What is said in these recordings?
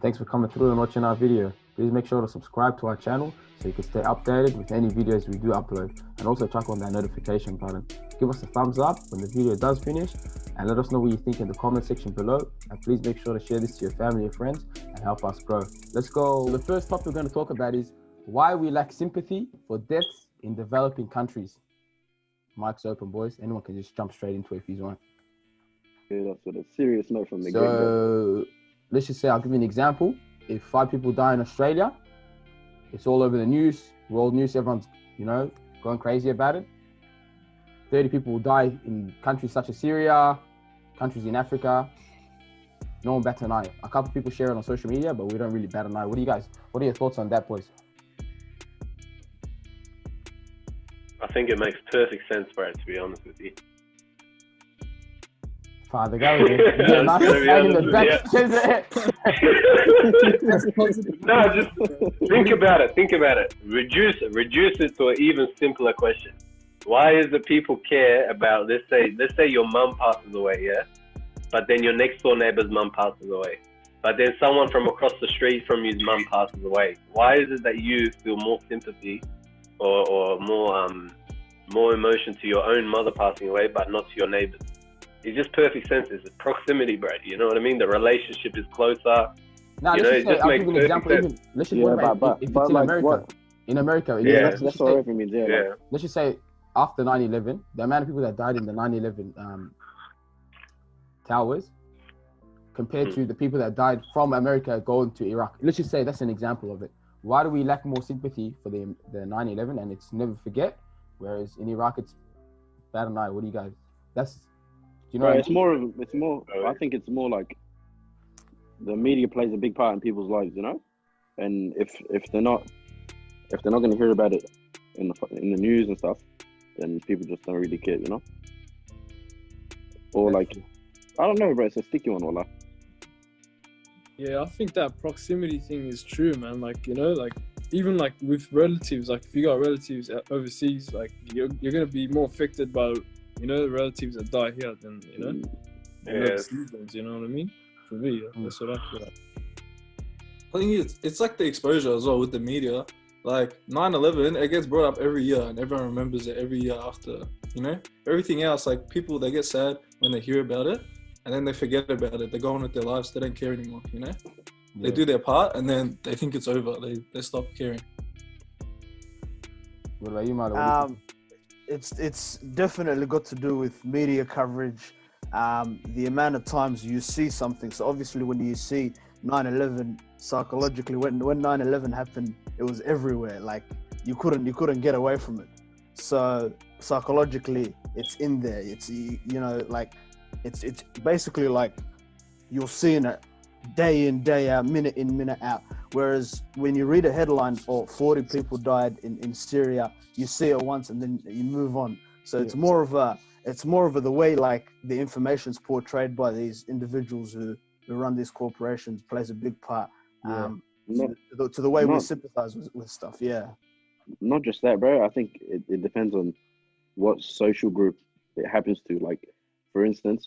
Thanks for coming through and watching our video. Please make sure to subscribe to our channel so you can stay updated with any videos we do upload, and also check on that notification button. Give us a thumbs up when the video does finish and let us know what you think in the comment section below, and please make sure to share this to your family and friends and help us grow. Let's go. The first topic we're going to talk about is why we lack sympathy for deaths in developing countries. Mic's open, boys. Anyone can just jump straight into it if you want. Yeah, that's with a serious note from the So let's just say, I'll give you an example. If 5 people die in Australia, it's all over the news, world news, everyone's, going crazy about it. 30 people will die in countries such as Syria, countries in Africa. No one bats an eye. A couple people share it on social media, but we don't really bat an eye. What are your thoughts on that, boys? I think it makes perfect sense, Brad, to be honest with you. Father, the guy was in the back. No, just think about it. Reduce it to an even simpler question. Why is it people care about, let's say your mum passes away, yeah? But then your next door neighbor's mum passes away. But then someone from across the street from you's mum passes away. Why is it that you feel more sympathy or more emotion to your own mother passing away, but not to your neighbors? It's just perfect sense. It's proximity, Brad. You know what I mean? The relationship is closer. Now, let's just say, I'll give you an example. Let's just worry about if it's in America. What? In America, that's what everything means. Yeah. Let's just say after 9/11, the amount of people that died in the 9/11 towers compared to the people that died from America going to Iraq. Let's just say that's an example of it. Why do we lack more sympathy for the 9/11 and it's never forget, whereas in Iraq it's bad and I? What do you guys? Right, it's more. I think it's more like the media plays a big part in people's lives, And if they're not going to hear about it in the news and stuff, then people just don't really care, Or like, I don't know, bro. It's a sticky one, wallah. Yeah, I think that proximity thing is true, man. Like, even like with relatives, like if you got relatives overseas, like you're gonna be more affected by the relatives that die here than seasons, you know what I mean? For me, that's what I feel like. I think it's like the exposure as well with the media. Like 9/11, it gets brought up every year and everyone remembers it every year after, Everything else, like people, they get sad when they hear about it and then they forget about it. They go on with their lives, they don't care anymore, Yeah. They do their part and then they think it's over. They stop caring. What about you, Milo? It's definitely got to do with media coverage, the amount of times you see something. So obviously when you see 9/11, psychologically, when 9/11 happened, it was everywhere. Like you couldn't get away from it. So psychologically, it's in there. It's it's basically like you're seeing it day in, day out, minute in, minute out. Whereas when you read a headline, 40 people died in Syria, you see it once and then you move on. So it's more of the way like the information's portrayed by these individuals who run these corporations plays a big part to the way we sympathize with stuff. Yeah. Not just that, bro. I think it depends on what social group it happens to. Like, for instance,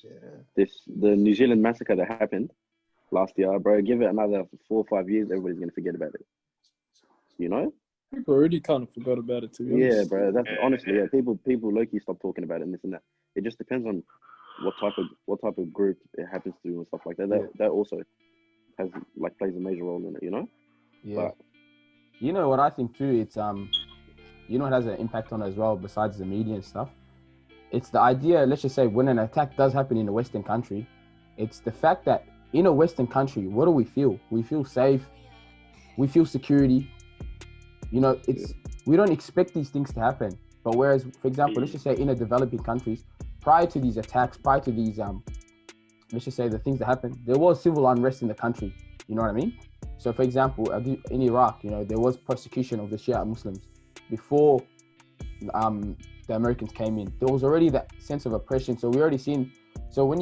the New Zealand massacre that happened last year, bro, give it another 4 or 5 years, everybody's going to forget about it. People already kind of forgot about it, to be honest. Yeah, bro, that's honestly, people low-key stop talking about it and this and that. It just depends on what type of group it happens to and stuff like that. That also has, like, plays a major role in it, Yeah. But, what I think too, it's, it has an impact on it as well, besides the media and stuff. It's the idea, let's just say, when an attack does happen in a Western country, it's the fact that in a Western country, what do we feel? We feel safe. We feel security. We don't expect these things to happen. But whereas, for example, let's just say in a developing countries, prior to these attacks, prior to these, let's just say the things that happened, there was civil unrest in the country. You know what I mean? So, for example, in Iraq, there was persecution of the Shia Muslims before the Americans came in. There was already that sense of oppression. So we already seen. So when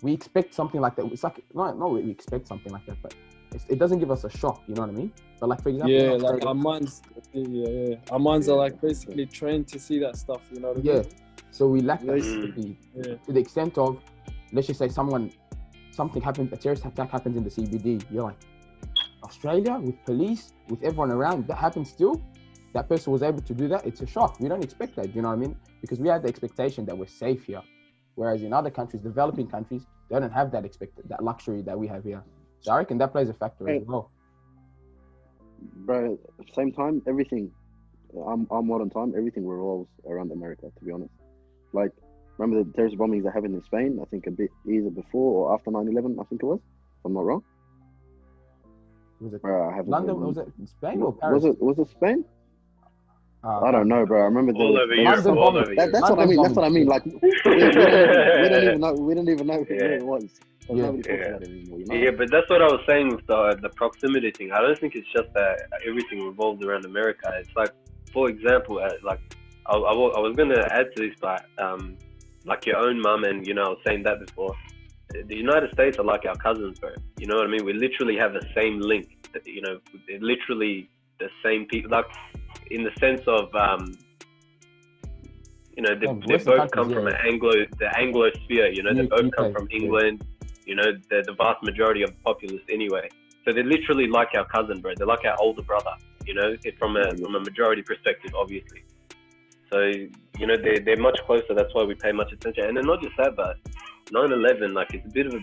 we expect something like that, it's like not we expect something like that, but it doesn't give us a shock. You know what I mean? But like, for example, like our minds are like basically trained to see that stuff. You know what I mean? Yeah. So we lack that to the extent of, let's just say something happens, a terrorist attack happens in the CBD. You're like, Australia, with police, with everyone around, that happens still. That person was able to do that. It's a shock. We don't expect that. You know what I mean? Because we had the expectation that we're safe here, whereas in other countries, developing countries, they don't have that luxury that we have here. So I reckon that plays a factor as well. Bro, at the same time, everything, our modern time, everything revolves around America, to be honest. Like, remember the terrorist bombings that happened in Spain? I think a bit either before or after 9/11, I think it was, if I'm not wrong. Was it Bro, I haven't London? Was it Spain or Paris? Was it Spain? I don't know, bro. I remember all over Europe. That's what I mean. That's what I mean. Like, we don't even know. We don't even know where it was. Nobody talks about it anymore. You know? Yeah, but that's what I was saying with the proximity thing. I don't think it's just that everything revolves around America. It's like, for example, like I was gonna add to this, but like your own mum, and you know, I was saying that before. The United States are like our cousins, bro. You know what I mean? We literally have the same link. You know, they're literally the same people. Like, in the sense of, you know, they both come from the Anglo sphere. You know, they both come from England. You know, they're the vast majority of the populace anyway. So they're literally like our cousin, bro. They're like our older brother. You know, from a majority perspective, obviously. So, you know, they're much closer. That's why we pay much attention. And then not just that, but 9/11, like, it's a bit of a,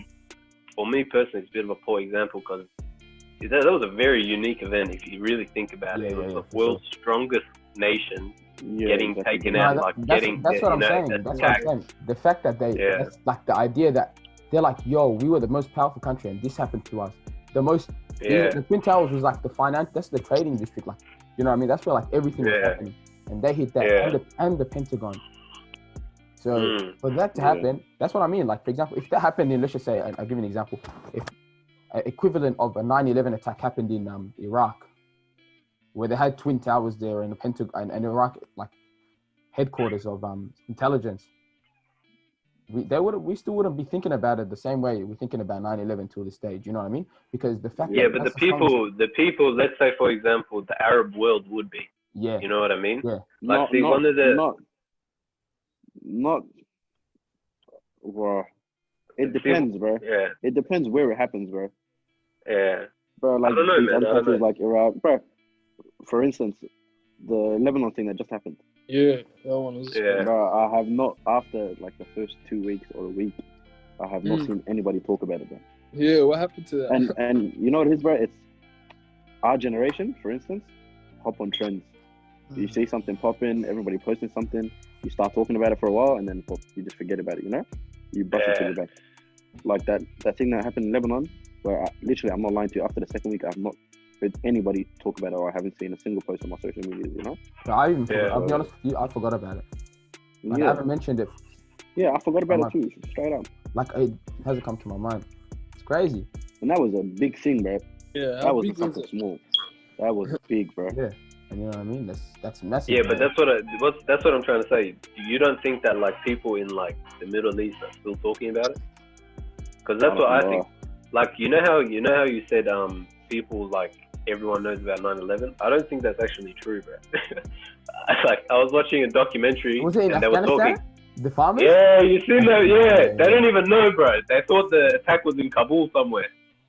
for me personally, it's a bit of a poor example, because that was a very unique event if you really think about it. It was the world's strongest nation getting taken out, like that's what I'm saying. That's what I'm saying. The fact that that's like the idea that they're like, yo, we were the most powerful country and this happened to us. The Twin Towers was like that's the trading district, like, you know what I mean? That's where like everything was happening, and they hit that, and the Pentagon. So for that to happen, that's what I mean. Like, for example, if that happened in, let's just say, I'll give you an example. If equivalent of a 9/11 attack happened in Iraq, where they had Twin Towers there and the Pentagon and Iraq, like headquarters of intelligence, we still wouldn't be thinking about it the same way we're thinking about 9/11 to this stage. You know what I mean? Because the fact but the people, let's say, for example, the Arab world would be. Yeah. You know what I mean? Yeah. Like, well, it depends, bro. Yeah. It depends where it happens, bro. Yeah. Bro, like, I don't know, man. other countries like Iraq, bro. For instance, the Lebanon thing that just happened. Yeah, that one was. Yeah. Bro, I have not, after like the first 2 weeks or a week, I have not seen anybody talk about it, bro. Yeah, what happened to that? And you know what it is, bro? It's our generation, for instance, hop on trends. You see something popping, everybody posting something, you start talking about it for a while, and then you just forget about it, you know? You bust it to the back. Like that thing that happened in Lebanon, where I'm not lying to you, after the second week, I have not heard anybody talk about it, or I haven't seen a single post on my social media, you know? I'll be honest with you, I forgot about it. Like, I haven't mentioned it. Yeah, I forgot about it too, straight up. Like, it hasn't come to my mind. It's crazy. And that was a big thing, bro. Yeah, that wasn't something small. That was big, bro. Yeah. And you know what I mean? That's massive. Yeah, but that's what I'm trying to say. You don't think that, like, people in, like, the Middle East are still talking about it? Because that's what I think. Like, you know how you said people, like, everyone knows about 9/11? I don't think that's actually true, bro. Like, I was watching a documentary. Was it in Afghanistan? They were talking. The farmers? Yeah, you seen that? Yeah, they don't even know, bro. They thought the attack was in Kabul somewhere.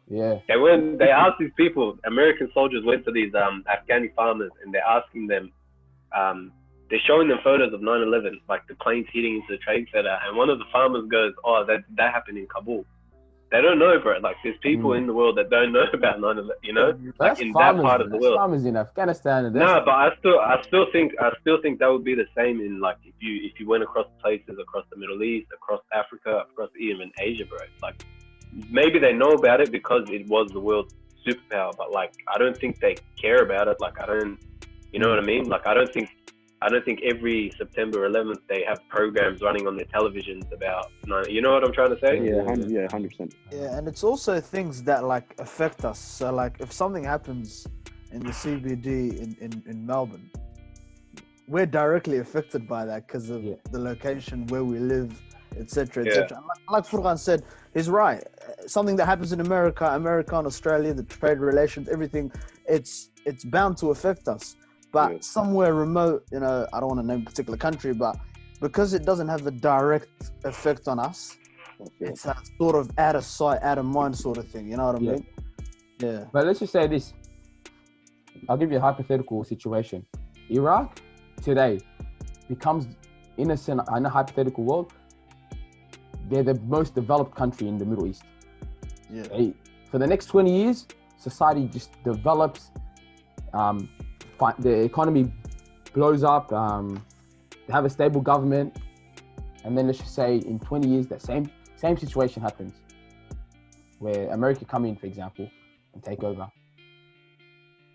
Yeah. And when they asked these people, American soldiers went to these Afghani farmers, and they're asking them, they're showing them photos of 9/11, like the planes hitting into the trade center, and one of the farmers goes, "Oh, that happened in Kabul." They don't know, bro. Like, there's people in the world that don't know about 9/11. You know, like in that part of the world. Farmers in Afghanistan. No, but I still think that would be the same in, like, if you went across places across the Middle East, across Africa, across even Asia, bro. Like, maybe they know about it because it was the world's superpower, but, like, I don't think they care about it. Like, you know what I mean? Like, I don't think every September 11th they have programs running on their televisions about, you know what I'm trying to say? Yeah, 100%. Yeah, and it's also things that, like, affect us. So, like, if something happens in the CBD in Melbourne, we're directly affected by that because of the location where we live, etc., etc. Like Furqan said, he's right. Something that happens in America and Australia, the trade relations, everything, it's bound to affect us. But somewhere remote, you know, I don't want to name a particular country, but because it doesn't have a direct effect on us, it's a sort of out of sight, out of mind sort of thing. You know what I mean? Yeah. But let's just say this. I'll give you a hypothetical situation. Iraq today becomes, in a hypothetical world, they're the most developed country in the Middle East. Yeah. For the next 20 years, society just develops, the economy blows up, they have a stable government, and then let's just say in 20 years, that same situation happens, where America come in, for example, and take over.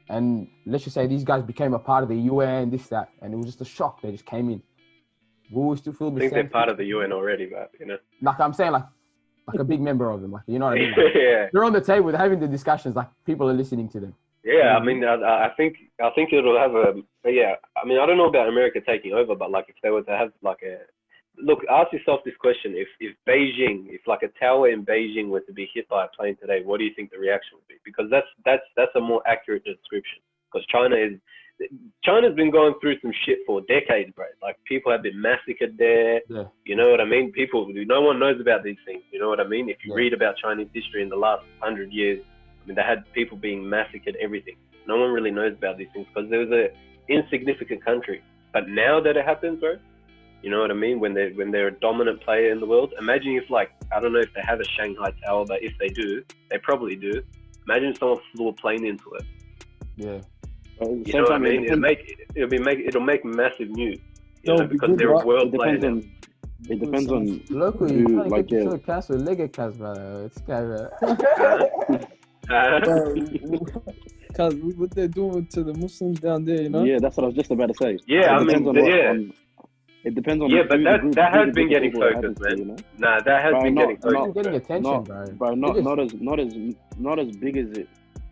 And let's just say these guys became a part of the UN, this, that, and it was just a shock. They just came in. Will we still feel the I think same? they're part of the UN already, but you know. Like I'm saying, like a big member of them. Like, you know what I mean? Like, Yeah. they're on the table, they're having the discussions. Like people are listening to them. Yeah, I mean, I think it'll have a. Yeah, I mean, I don't know about America taking over, but like if they were to have like a. Look, ask yourself this question: if Beijing, if like a tower in Beijing were to be hit by a plane today, what do you think the reaction would be? Because that's a more accurate description. Because China's been going through some shit for decades, bro. Like people have been massacred there. Yeah. You know what I mean? No one knows about these things. You know what I mean? If you Yeah. read about Chinese history in the last 100 years, I mean, they had people being massacred, everything. No one really knows about these things because there was a insignificant country. But now that it happens, bro, you know what I mean? When they're a dominant player in the world, imagine if like, I don't know if they have a Shanghai Tower, but if they do, they probably do. Imagine if someone flew a plane into it. Yeah. You know what I mean? It'll make massive news. You know, because good, they're a right? world player now. It depends on Locally, who, you trying to like, get the yeah. show cancelled, Lego cast, brother. It's kind of. Because what they're doing to the Muslims down there, you know? Yeah, that's what I was just about to say. Yeah, It I mean, depends on yeah. it depends on Yeah, but who the that group- that who has the been group of getting people it focused, happens to, man. you know? Nah, that has Bro, been not- getting not- focused. Getting bro. attention, bro. Not as big as it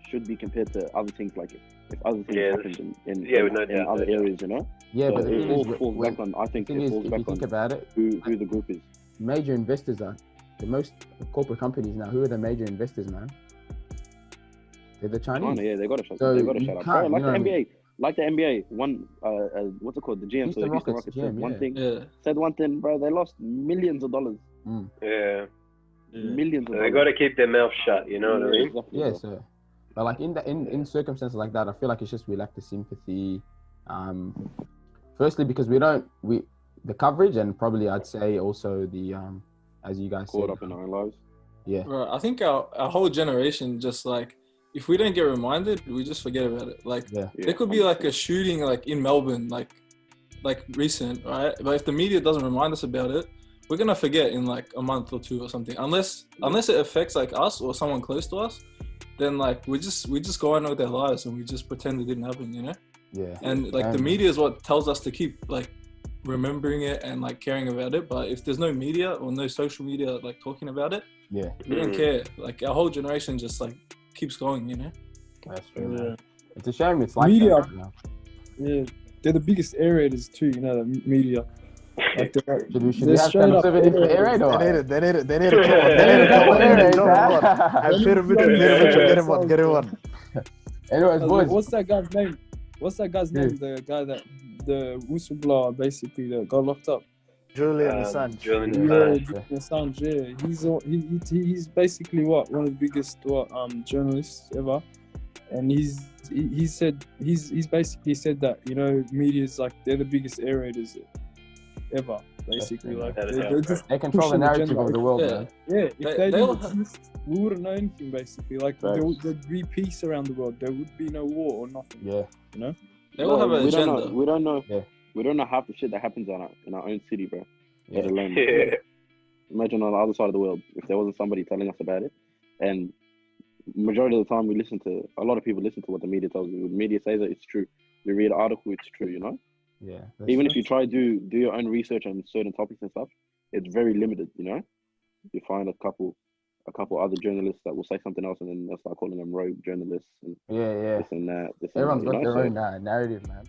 should be compared to other things, like if other things Yeah, happen in no doubt, other no doubt. areas, you know. Yeah, So but the it thing all is, falls back on. I think the thing it is, falls if you back think on about it, who the group is. major investors are the most corporate companies now. Who are the major investors, man? They're the Chinese. China, yeah, they gotta shut. So They gotta you shut up, can't, bro. Like you the know what I NBA, like the NBA. One, what's it called? The GM for the Houston Rockets said one thing. Yeah. Said one thing, bro. They lost millions of dollars. Yeah. Millions of So they dollars. got to keep their mouth shut. You know what I mean? Exactly, Yeah, bro. so, but like in circumstances like that, I feel like it's just we lack the sympathy. Firstly, because the coverage, and probably I'd say also the as you guys Caught said, up in our own lives. yeah, Right. I think our whole generation just like, if we don't get reminded, we just forget about it. Like yeah, there could be like a shooting like in Melbourne, like recent, right? But if the media doesn't remind us about it, we're gonna forget in like a month or two or something. Unless it affects like us or someone close to us, then like we just go on with their lives and we just pretend it didn't happen, you know? yeah. And like the media is what tells us to keep like remembering it and like caring about it. But if there's no media or no social media like talking about it, Yeah, we don't care. Like our whole generation just like keeps going, you know? that's true. Yeah. Man. It's a shame. It's like Media. that right now. Yeah, they're the biggest aerators too, you know, the media. Like Should we they're have straight Channel up 7 in for aerators. air raid or what? They need a couple. They need a couple. They need a couple. Hey, Peter Mitchell, get him one. Get him one. Anyways, boys. What's that guy's name? What's that guy's name? The guy that the whistleblower basically that got locked up. Julian Assange. Julian Yeah. Assange. Julian Assange. Yeah, he's basically one of the biggest journalists ever, and he said he's basically said that, you know, media's like they're the biggest aerators ever. Basically, like they're just They control the pushing narrative agenda. of the world, Yeah. man. Yeah, if they they'll- didn't exist, we wouldn't know anything. Basically, like there'd be peace around the world. There would be no war or nothing. Yeah. You know. They all have an we don't agenda. know. We don't know. Yeah. We don't know half the shit that happens in our own city, bro. Yeah. Let alone Yeah. imagine on the other side of the world if there wasn't somebody telling us about it. And majority of the time, a lot of people listen to what the media tells you. When the media says it, it's true. You read an article, it's true. You know. Yeah. Even if you try to do your own research on certain topics and stuff, it's very limited. You know. You find a couple other journalists that will say something else, and then they'll start calling them rogue journalists and yeah, this and that. everyone's you got know? their own narrative, man.